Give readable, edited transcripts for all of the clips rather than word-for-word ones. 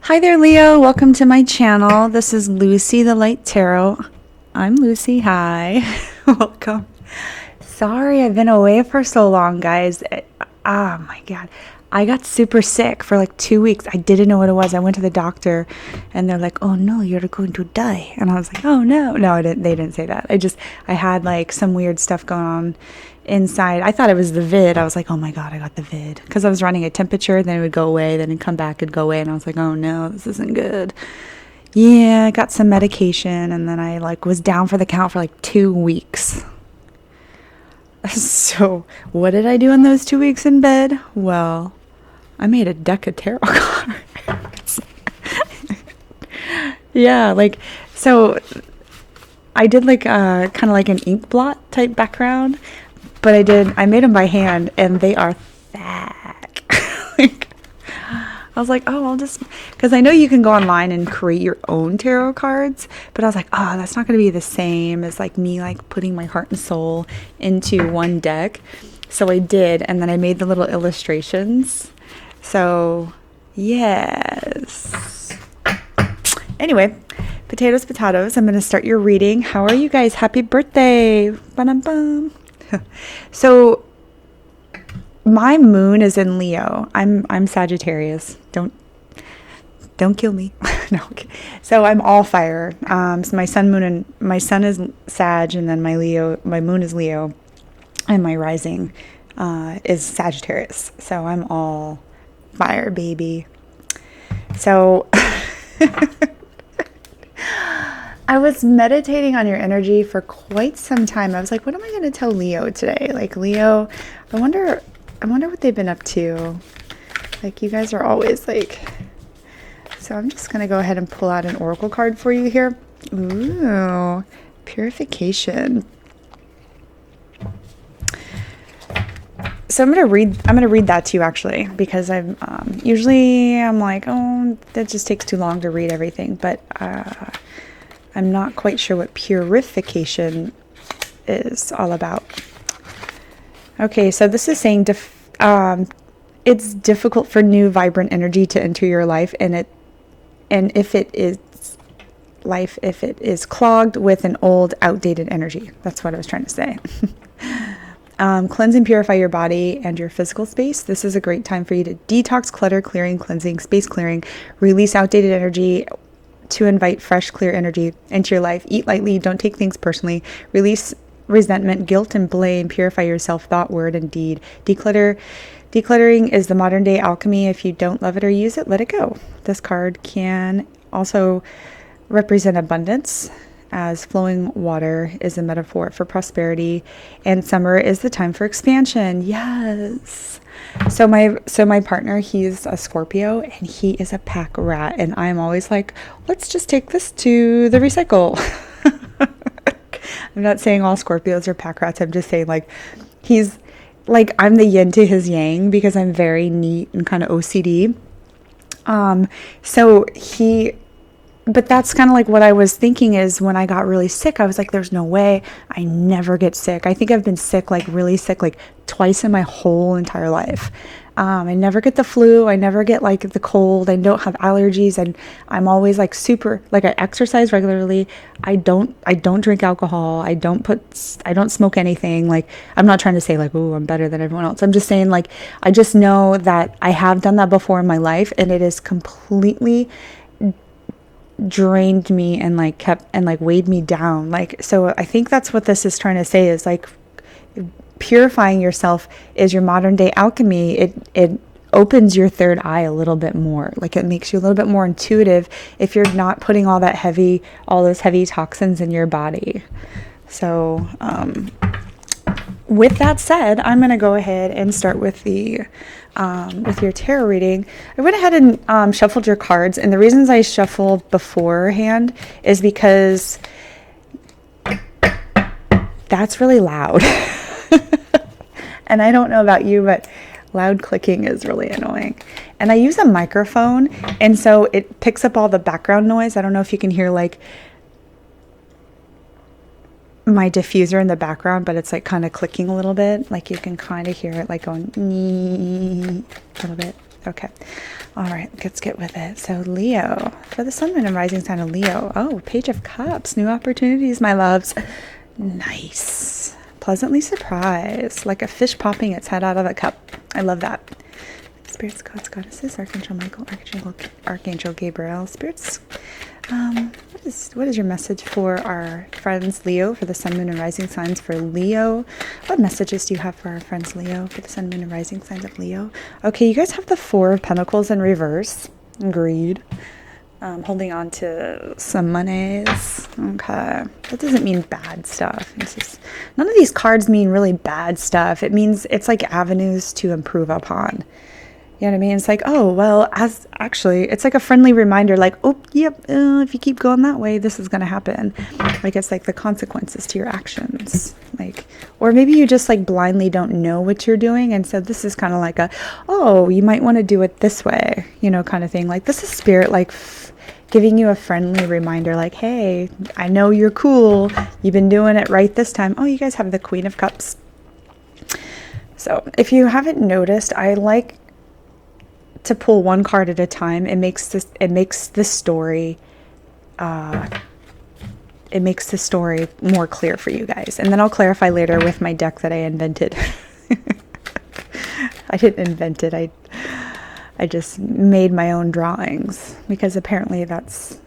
Hi there, Leo. Welcome to my channel. This is Lucy the Light Tarot. I'm Lucy. Hi. Welcome. Sorry I've been away for so long, guys. Oh my God. I got super sick for like 2 weeks. I didn't know what it was. I went to the doctor and they're like, "Oh no, you're going to die." And I was like, "Oh no." No, I didn't. They didn't say that. I had like some weird stuff going on inside. I thought it was the vid. I was like, "Oh my God, I got the vid." Because I was running a temperature, then it would go away, then it'd come back and go away. And I was like, "Oh no, this isn't good." Yeah, I got some medication and then I like was down for the count for like 2 weeks. So, what did I do in those 2 weeks in bed? Well, I made a deck of tarot cards. Yeah, like, so I did like kind of like an ink blot type background, but I made them by hand and they are thick. Like, I was like, oh, I'll just, because I know you can go online and create your own tarot cards, but I was like, oh, that's not going to be the same as like me like putting my heart and soul into one deck. So I did, and then I made the little illustrations. So, yes. Anyway, potatoes, potatoes. I'm going to start your reading. How are you guys? Happy birthday. Ba-dum-bum. So, my moon is in Leo. I'm Sagittarius. Don't kill me. No. Okay. So I'm all fire. So my sun is Sag, and then my moon is Leo, and my rising is Sagittarius. So I'm all fire, baby. So I was meditating on your energy for quite some time. I was like, what am I going to tell Leo today? Like, Leo, I wonder what they've been up to. Like, you guys are always like, so I'm just going to go ahead and pull out an oracle card for you here. Ooh, purification. So I'm gonna read that to you actually, because I'm like, oh, that just takes too long to read everything, but I'm not quite sure what purification is all about. Okay, so this is saying it's difficult for new vibrant energy to enter your life, and if it is clogged with an old outdated energy. That's what I was trying to say. Cleanse and purify your body and your physical space. This is a great time for you to detox, clutter, clearing, cleansing, space clearing, release outdated energy to invite fresh, clear energy into your life. Eat lightly, don't take things personally. Release resentment, guilt, and blame. Purify yourself, thought, word, and deed. Decluttering is the modern day alchemy. If you don't love it or use it, let it go. This card can also represent abundance, as flowing water is a metaphor for prosperity, and summer is the time for expansion. Yes. So my partner, he's a Scorpio and he is a pack rat, and I'm always like, let's just take this to the recycle. I'm not saying all Scorpios are pack rats. I'm just saying like he's like, I'm the yin to his yang because I'm very neat and kind of OCD. But that's kind of like what I was thinking is when I got really sick, I was like, there's no way I never get sick. I think I've been sick, like really sick, like twice in my whole entire life. I never get the flu. I never get like the cold. I don't have allergies, and I'm always like super, like I exercise regularly. I don't drink alcohol. I don't smoke anything. Like, I'm not trying to say like, oh, I'm better than everyone else. I'm just saying like, I just know that I have done that before in my life, and it is completely drained me and like kept and like weighed me down. Like, so I think that's what this is trying to say is like purifying yourself is your modern day alchemy. It opens your third eye a little bit more. Like, it makes you a little bit more intuitive if you're not putting all those heavy toxins in your body. So with that said, I'm going to go ahead and start with with your tarot reading. I went ahead and shuffled your cards, and the reasons I shuffled beforehand is because that's really loud. And I don't know about you, but loud clicking is really annoying. And I use a microphone, and so it picks up all the background noise. I don't know if you can hear like my diffuser in the background, but it's like kind of clicking a little bit. Like, you can kind of hear it like going a little bit. Okay. All right, let's get with it. So Leo, for the sun, moon, and rising sign of Leo. Oh, Page of Cups, new opportunities, my loves. Nice. Pleasantly surprised, like a fish popping its head out of a cup. I love that. Spirits, gods, goddesses, Archangel Michael, Archangel Gabriel, spirits. What is your message for our friends Leo for the sun, moon, and rising signs for Leo? What messages do you have for our friends Leo for the sun, moon, and rising signs of Leo? Okay, you guys have the Four of Pentacles in reverse. Greed. Holding on to some monies. Okay. That doesn't mean bad stuff. It's just, none of these cards mean really bad stuff. It means it's like avenues to improve upon. You know what I mean? It's like, oh, well, it's like a friendly reminder, like, oh, yep, if you keep going that way, this is going to happen. Like, it's like the consequences to your actions. Like, or maybe you just like blindly don't know what you're doing. And so this is kind of like oh, you might want to do it this way, kind of thing. Like, this is spirit, like giving you a friendly reminder, like, hey, I know you're cool. You've been doing it right this time. Oh, you guys have the Queen of Cups. So if you haven't noticed, I like to pull one card at a time. It makes the story more clear for you guys, and then I'll clarify later with my deck that I invented. I didn't invent it. I just made my own drawings, because apparently that's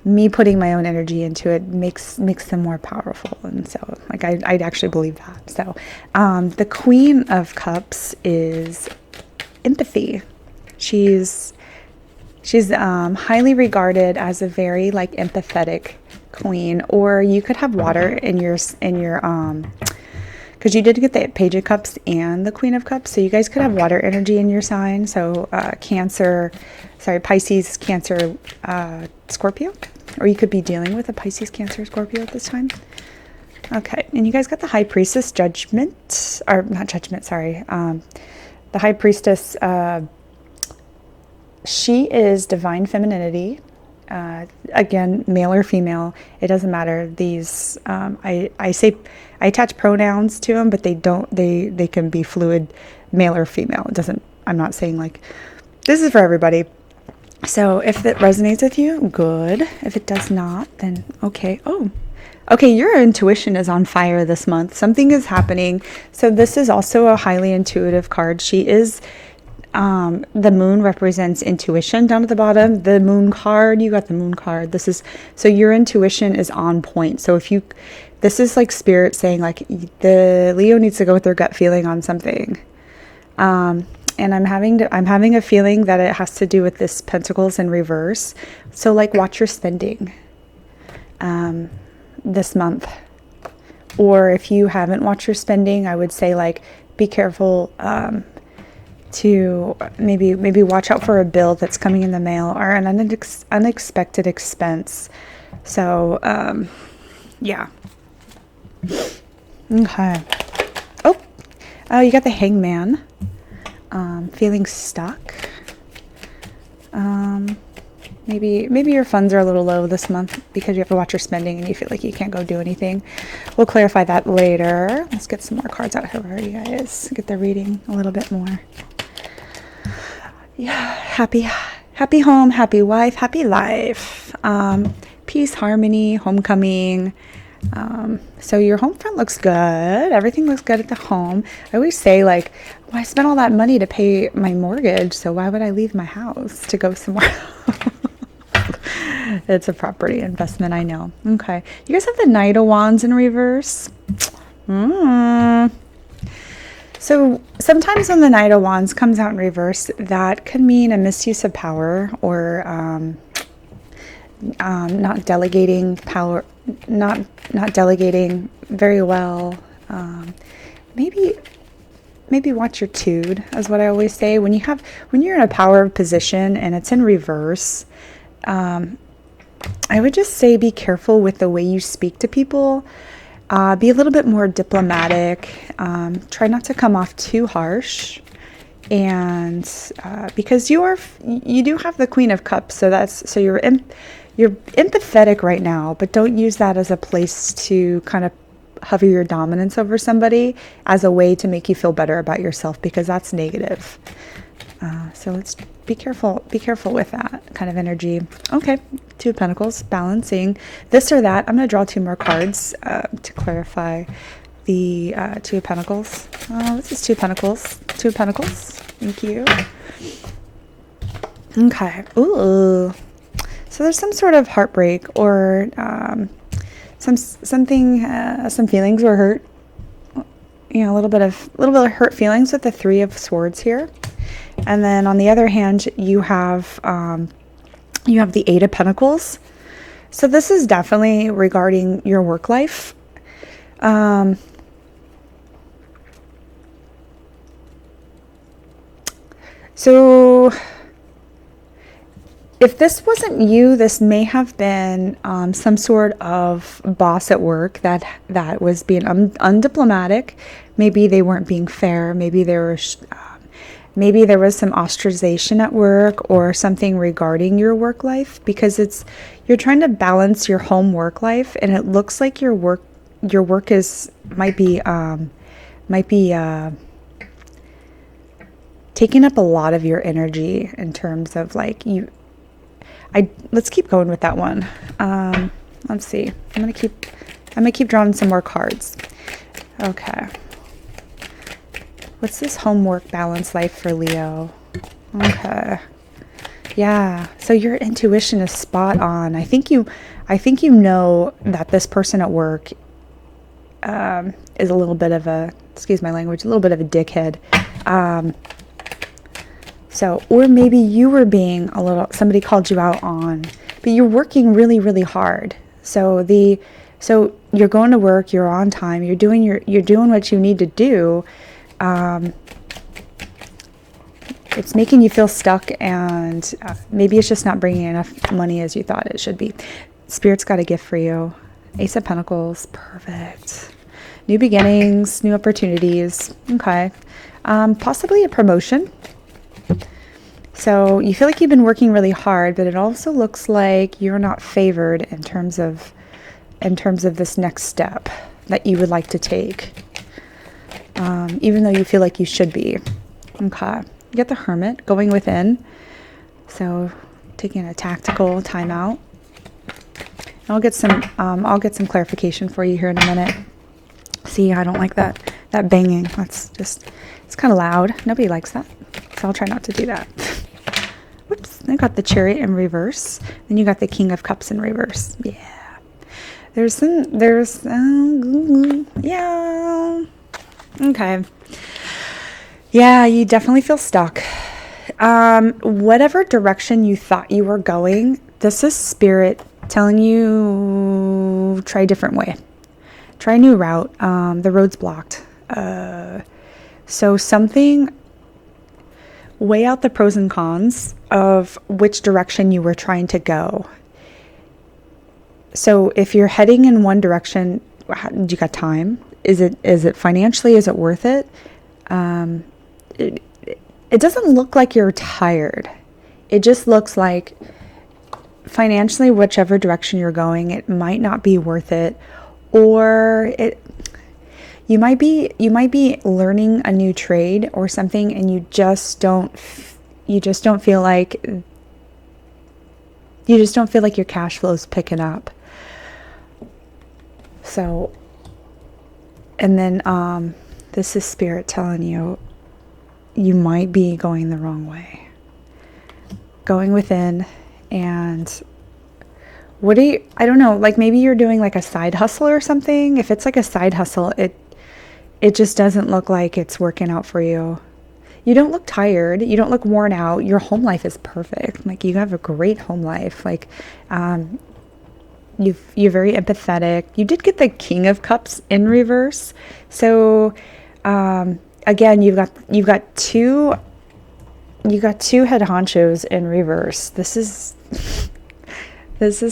me putting my own energy into it makes them more powerful. And so like I'd actually believe that. So the Queen of Cups is empathy. She's highly regarded as a very like empathetic queen. Or you could have water in your because you did get the Page of Cups and the Queen of Cups, so you guys could have water energy in your sign. So Pisces, Cancer, Scorpio, or you could be dealing with a Pisces, Cancer, Scorpio at this time. Okay, and you guys got the High Priestess, Judgment, or not Judgment, sorry. The High Priestess, she is divine femininity. Again, male or female, it doesn't matter. These, I attach pronouns to them, but they can be fluid, male or female. It doesn't, I'm not saying like, this is for everybody. So if it resonates with you, good. If it does not, then okay. Oh, okay. Your intuition is on fire this month. Something is happening. So this is also a highly intuitive card. She is, the moon represents intuition down at the bottom. The moon card, you got the moon card. So your intuition is on point. So this is like spirit saying like the Leo needs to go with their gut feeling on something. And I'm having a feeling that it has to do with this Pentacles in reverse. So like watch your spending, this month. Or if you haven't watched your spending, I would say like, be careful, to maybe watch out for a bill that's coming in the mail or an unexpected expense. So, yeah. Okay. Oh, you got the Hangman. Feeling stuck. Maybe your funds are a little low this month because you have to watch your spending and you feel like you can't go do anything. We'll clarify that later. Let's get some more cards out here for you guys. Get the reading a little bit more. Yeah, happy home, happy wife, happy life. Peace, harmony, homecoming. So your home front looks good. Everything looks good at the home. I always say like, well, I spent all that money to pay my mortgage, so why would I leave my house to go somewhere? It's a property investment, I know. Okay. You guys have the Knight of Wands in reverse. So sometimes when the Knight of Wands comes out in reverse, that could mean a misuse of power or not delegating power, not delegating very well. Maybe watch your tude, is what I always say. When you're in a power position and it's in reverse, I would just say be careful with the way you speak to people. Be a little bit more diplomatic. Try not to come off too harsh. And because you do have the Queen of Cups, so you're empathetic right now, but don't use that as a place to kind of hover your dominance over somebody as a way to make you feel better about yourself, because that's negative. So let's be careful with that kind of energy. Okay, Two of Pentacles, balancing this or that. I'm going to draw 2 more cards to clarify the Two of Pentacles. This is Two of Pentacles. Two of Pentacles. Thank you. Okay. Ooh. So there's some sort of heartbreak or some feelings were hurt. You know, a little bit of hurt feelings with the Three of Swords here. And then on the other hand, you have the Eight of Pentacles. So this is definitely regarding your work life. So if this wasn't you, this may have been some sort of boss at work that was being undiplomatic. Maybe they weren't being fair. Maybe there was some ostracization at work or something regarding your work life, because you're trying to balance your home work life, and it looks like your work might be taking up a lot of your energy in terms of like let's keep going with that one. Let's see. I'm gonna keep drawing some more cards. Okay. What's this homework balance life for Leo? Okay. Yeah. So your intuition is spot on. I think you know that this person at work is a little bit of excuse my language, a little bit of a dickhead. Or maybe you were being somebody called you out on, but you're working really, really hard. So you're going to work, you're on time, you're doing what you need to do. It's making you feel stuck, and maybe it's just not bringing enough money as you thought it should be. Spirit's got a gift for you. Ace of Pentacles, perfect. New beginnings, new opportunities. Okay. Possibly a promotion. So you feel like you've been working really hard, but it also looks like you're not favored in terms of this next step that you would like to take. Even though you feel like you should be. Okay. You get the Hermit going within. So taking a tactical timeout. I'll get some clarification for you here in a minute. See, I don't like that banging. It's kind of loud. Nobody likes that. So I'll try not to do that. Whoops. I got the Chariot in reverse. Then you got the King of Cups in reverse. Yeah. Yeah. Okay. Yeah, you definitely feel stuck. Whatever direction you thought you were going, this is Spirit telling you try a different way. Try a new route. The road's blocked. So weigh out the pros and cons of which direction you were trying to go. So if you're heading in one direction, do you got time? Is it financially? Is it worth it? It doesn't look like you're tired. It just looks like financially, whichever direction you're going, it might not be worth it, or you might be learning a new trade or something, and you just don't feel like your cash flow is picking up. So, and then this is Spirit telling you might be going the wrong way. Going within, and I don't know, like maybe you're doing like a side hustle or something. If it's like a side hustle, it just doesn't look like it's working out for you. You don't look tired. You don't look worn out. Your home life is perfect. Like you have a great home life. Like, you're very empathetic. You did get the King of Cups in reverse. So, again, you've got two head honchos in reverse. This is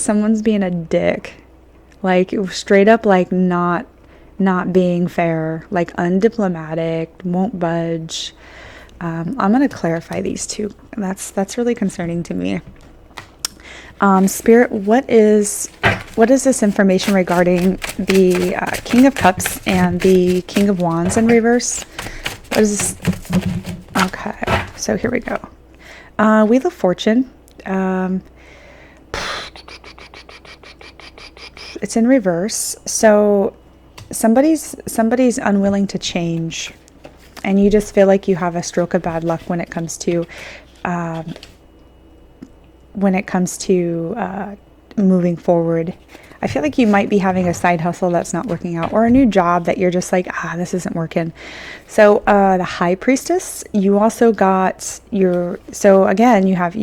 someone's being a dick. Like straight up, like not being fair, like undiplomatic, won't budge. I'm going to clarify these two. That's really concerning to me. Spirit, what is this information regarding the King of Cups and the King of Wands in reverse? What is this? Okay, So here we go. Wheel of Fortune. It's in reverse. So somebody's unwilling to change, and you just feel like you have a stroke of bad luck when it comes to moving forward. I feel like you might be having a side hustle that's not working out, or a new job that you're just like, this isn't working. So the High Priestess, you also got so again, you have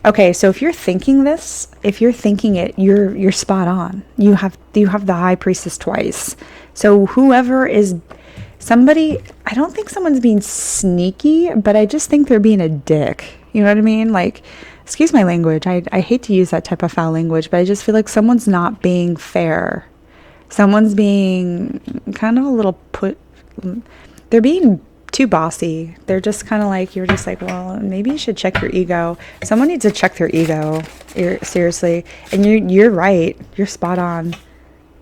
okay, so if you're thinking it, you're spot on. You have the High Priestess twice. So whoever is somebody, I don't think someone's being sneaky, but I just think they're being a dick. You know what I mean? Like, excuse my language. I hate to use that type of foul language, but I just feel like someone's not being fair. Someone's being kind of a little they're being too bossy. They're just kind of like, you're just like, well, maybe you should check your ego. Someone needs to check their ego. Seriously. And you're right. You're spot on.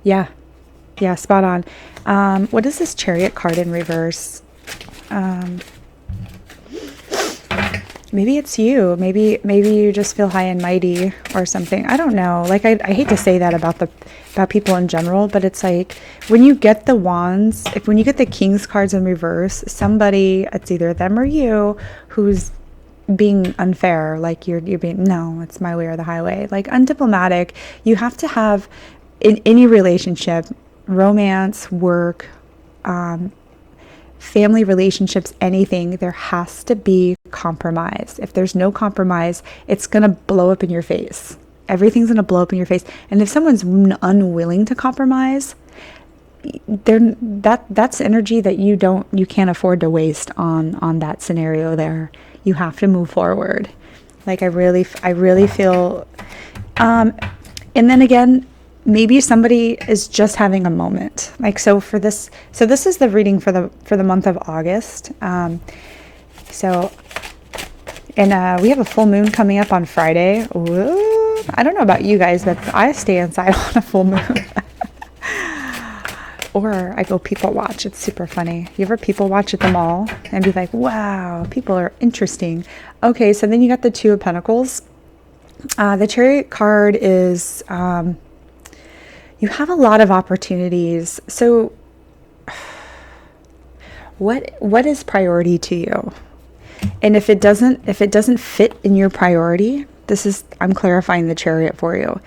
Yeah, spot on. What is this Chariot card in reverse? Maybe it's you. Maybe you just feel high and mighty or something. I don't know. Like, I hate to say that about people in general, but it's like when you get the wands, when you get the King's cards in reverse, somebody, it's either them or you, who's being unfair. Like you're being, no, it's my way or the highway. Like undiplomatic. You have to have in any relationship, romance, work, family relationships, anything, there has to be compromise. If there's no compromise, it's going to blow up in your face. Everything's going to blow up in your face. And if someone's unwilling to compromise, that's energy that you can't afford to waste on that scenario there. You have to move forward. Like I really feel, and then again, maybe somebody is just having a moment. Like, so this is the reading for the month of August. And we have a full moon coming up on Friday. Ooh, I don't know about you guys, but I stay inside on a full moon. Or I go people watch. It's super funny. You ever people watch at the mall and be like, wow, people are interesting. Okay, so then you got the Two of Pentacles. The Chariot card is, you have a lot of opportunities. So what is priority to you? And if it doesn't fit in your priority, I'm clarifying the Chariot for you.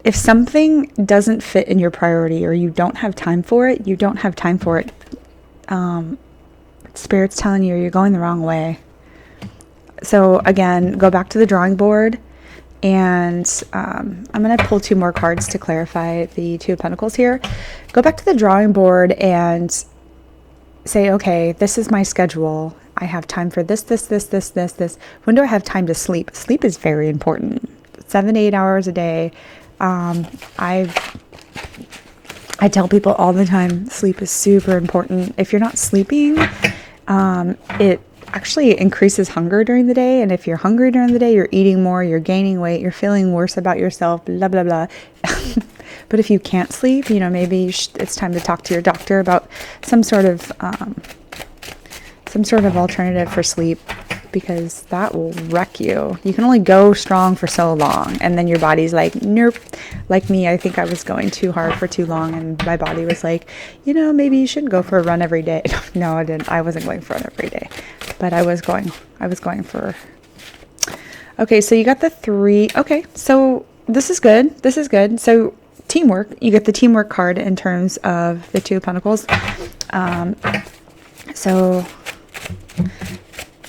If something doesn't fit in your priority, or you don't have time for it, you don't have time for it. Spirit's telling you you're going the wrong way. So again, go back to the drawing board, and I'm going to pull two more cards to clarify the Two of Pentacles here. Go back to the drawing board and say, okay, this is my schedule. I have time for this. When do I have time to sleep? Sleep is very important. 7 to 8 hours a day. I tell people all the time, sleep is super important. If you're not sleeping, it actually increases hunger during the day. And if you're hungry during the day, you're eating more, you're gaining weight, you're feeling worse about yourself, blah, blah, blah. But if you can't sleep, maybe it's time to talk to your doctor about some sort of alternative for sleep, because that will wreck you. You can only go strong for so long, and then your body's like, nope. Like me, I think I was going too hard for too long, and my body was like, maybe you shouldn't go for a run every day. No, I didn't. I wasn't going for a run every day, but I was going for. Okay, so you got the 3. Okay, so this is good. So teamwork. You get the teamwork card in terms of the Two of Pentacles.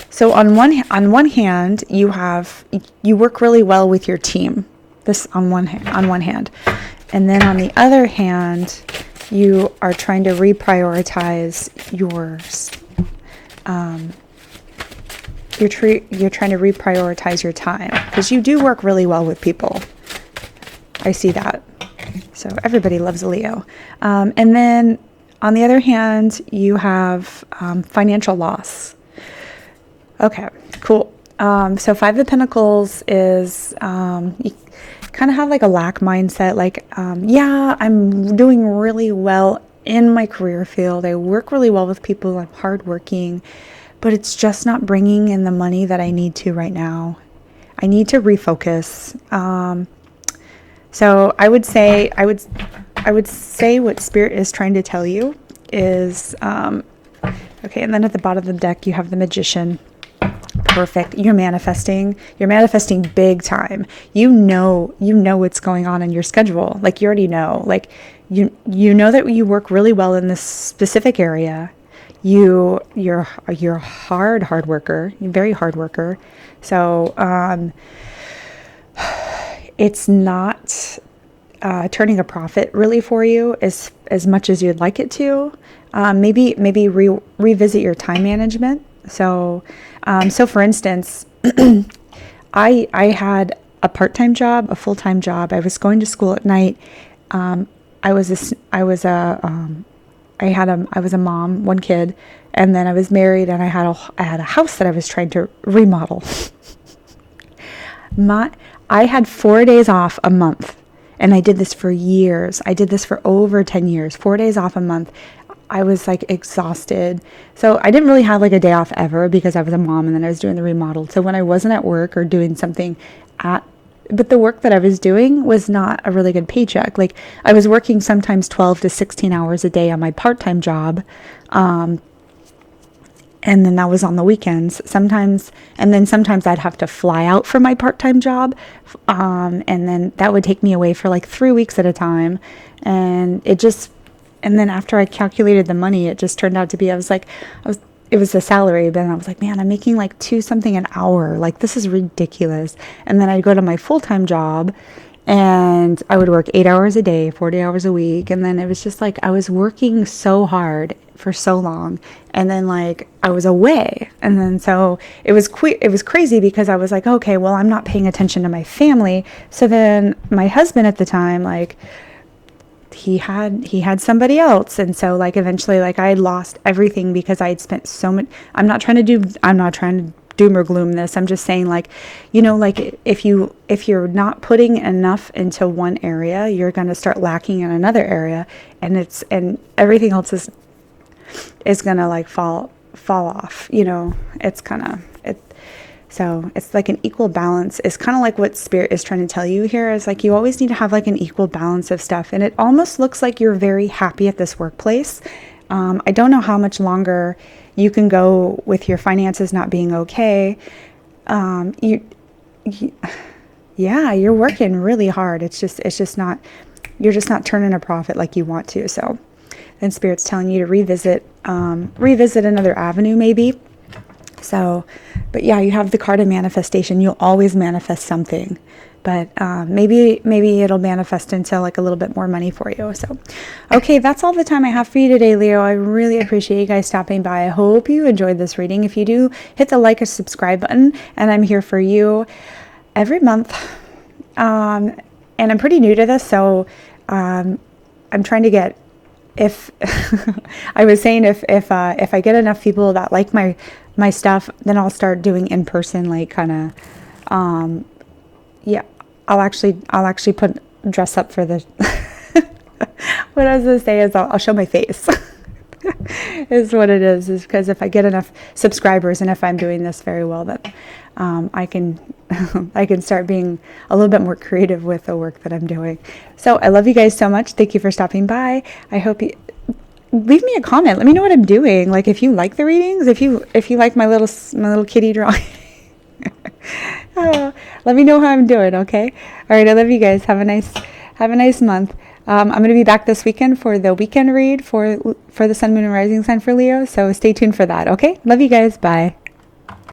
So on one hand, you work really well with your team. This on one hand, and then on the other hand, you are trying to reprioritize yours. You're trying to reprioritize your time, because you do work really well with people. I see that. So everybody loves a Leo. And then on the other hand, you have financial loss. Okay, cool. So 5 of Pentacles is kind of have like a lack mindset. Like, yeah, I'm doing really well in my career field. I work really well with people. I'm hardworking, but it's just not bringing in the money that I need to right now. I need to refocus. So I would say what Spirit is trying to tell you is, okay. And then at the bottom of the deck, you have the Magician. Perfect. You're manifesting big time. You know what's going on in your schedule. Like, you already know, like you know that you work really well in this specific area. You're a hard worker. You're a very hard worker. So, it's not turning a profit really for you as much as you'd like it to. Maybe revisit your time management. So for instance, I had a part-time job, a full-time job. I was going to school at night. I was a mom, one kid, and then I was married, and I had a house that I was trying to remodel. I had 4 days off a month, and I did this for years. I did this for over 10 years, 4 days off a month. I was like exhausted. So I didn't really have like a day off ever because I was a mom and then I was doing the remodel. So when I wasn't at work or doing something but the work that I was doing was not a really good paycheck. Like, I was working sometimes 12 to 16 hours a day on my part-time job. And then that was on the weekends sometimes. And then sometimes I'd have to fly out for my part-time job. And then that would take me away for like 3 weeks at a time. And then after I calculated the money, it just turned out to be, it was a salary, but I was like, man, I'm making like $2 something an hour. Like, this is ridiculous. And then I'd go to my full-time job and I would work 8 hours a day, 40 hours a week. And then it was just like, I was working so hard for so long. And then like I was away. And then so it was crazy because I was like, okay, well, I'm not paying attention to my family. So then my husband at the time, like, he had somebody else. And so like eventually, like, I had lost everything because I had spent so much. I'm not trying to doom or gloom this. I'm just saying, like, like if you're not putting enough into one area, you're going to start lacking in another area, and everything else is going to like fall off. So it's like an equal balance. It's kind of like what Spirit is trying to tell you here is like, you always need to have like an equal balance of stuff. And it almost looks like you're very happy at this workplace. I don't know how much longer you can go with your finances not being okay. You're working really hard. It's just not, you're just not turning a profit like you want to. So then Spirit's telling you to revisit another avenue maybe. So, but yeah, you have the card of manifestation. You'll always manifest something, but maybe it'll manifest into like a little bit more money for you. So, okay, that's all the time I have for you today, Leo. I really appreciate you guys stopping by. I hope you enjoyed this reading. If you do, hit the like or subscribe button, and I'm here for you every month. And I'm pretty new to this, so I'm trying to get. If I was saying if I get enough people that like my stuff, then I'll start doing in person, like kind of I'll actually dress up for the what I was gonna say is I'll show my face is what it is because if I get enough subscribers and if I'm doing this very well, that I can start being a little bit more creative with the work that I'm doing. So I love you guys so much. Thank you for stopping by. I hope you leave me a comment. Let me know what I'm doing. Like, if you like the readings, if you like my little kitty drawing. Let me know how I'm doing. Okay. All right. I love you guys. Have a nice month. I'm going to be back this weekend for the weekend read for the Sun, Moon, and Rising sign for Leo. So stay tuned for that. Okay. Love you guys. Bye.